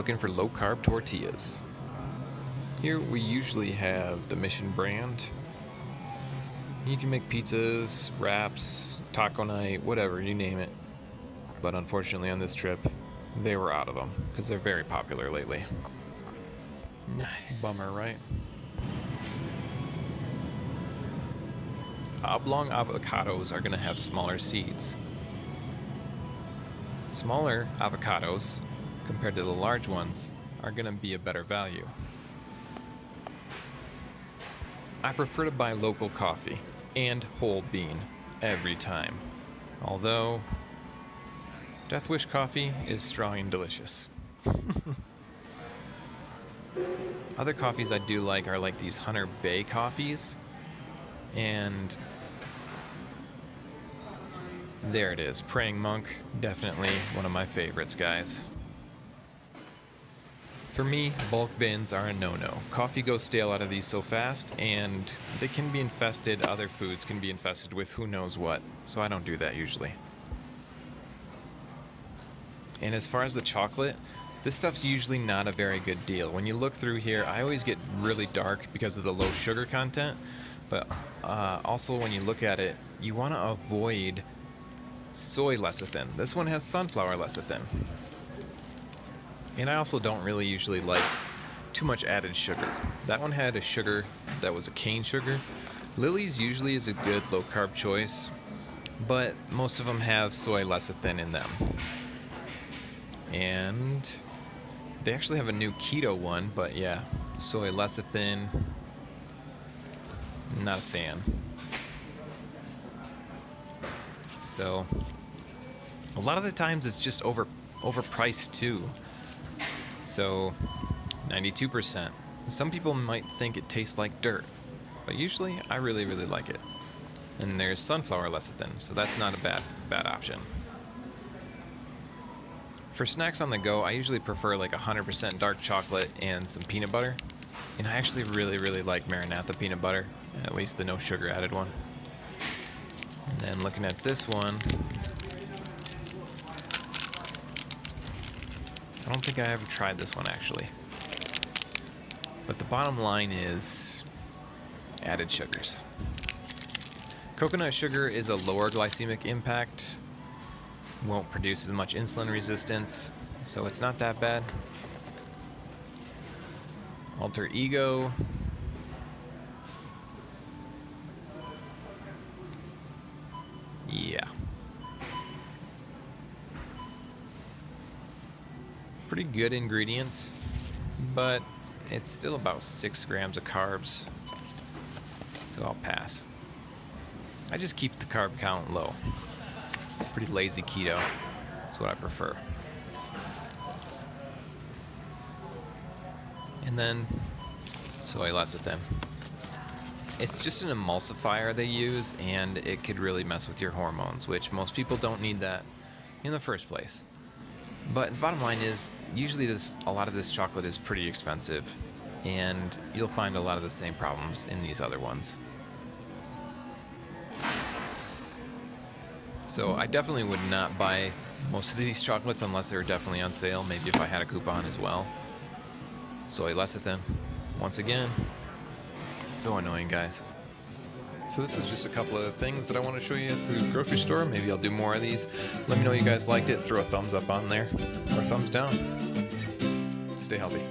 looking for low-carb tortillas. Here we usually have the Mission brand. You can make pizzas, wraps, taco night, whatever, you name it. But unfortunately on this trip, they were out of them because they're very popular lately. Nice. Bummer, right? Oblong avocados are going to have smaller seeds. Smaller avocados, compared to the large ones, are going to be a better value. I prefer to buy local coffee and whole bean every time, although Death Wish coffee is strong and delicious. Other coffees I do like are like these Hunter Bay coffees, and there it is, Praying Monk, definitely one of my favorites, guys. For me, bulk bins are a no-no. Coffee goes stale out of these so fast, and they can be infested, other foods can be infested with who knows what, so I don't do that usually. And as far as the chocolate, this stuff's usually not a very good deal. When you look through here, I always get really dark because of the low sugar content, but also when you look at it, you want to avoid soy lecithin. This one has sunflower lecithin. And I also don't really usually like too much added sugar. That one had a sugar that was a cane sugar. Lily's usually is a good low-carb choice, but most of them have soy lecithin in them. And they actually have a new keto one, but yeah, soy lecithin, not a fan. So a lot of the times it's just overpriced too. So 92%. Some people might think it tastes like dirt, but usually I really like it. And there's sunflower lecithin, so that's not a bad option. For snacks on the go, I usually prefer like 100% dark chocolate and some peanut butter. And I actually really like Maranatha peanut butter, at least the no sugar added one. And then looking at this one, I don't think I ever tried this one actually. But the bottom line is added sugars. Coconut sugar is a lower glycemic impact, won't produce as much insulin resistance, so it's not that bad. Alter Ego. Yeah. Pretty good ingredients, but it's still about 6 grams of carbs, so I'll pass. I just keep the carb count low. Pretty lazy keto. That's what I prefer. And then soy lecithin. It's just an emulsifier they use, and it could really mess with your hormones, which most people don't need that in the first place. But the bottom line is, usually a lot of this chocolate is pretty expensive, and you'll find a lot of the same problems in these other ones. So I definitely would not buy most of these chocolates unless they were definitely on sale, maybe if I had a coupon as well. Soy lecithin, once again, so annoying, guys. So this was just a couple of things that I want to show you at the grocery store. Maybe I'll do more of these. Let me know you guys liked it. Throw a thumbs up on there or a thumbs down. Stay healthy.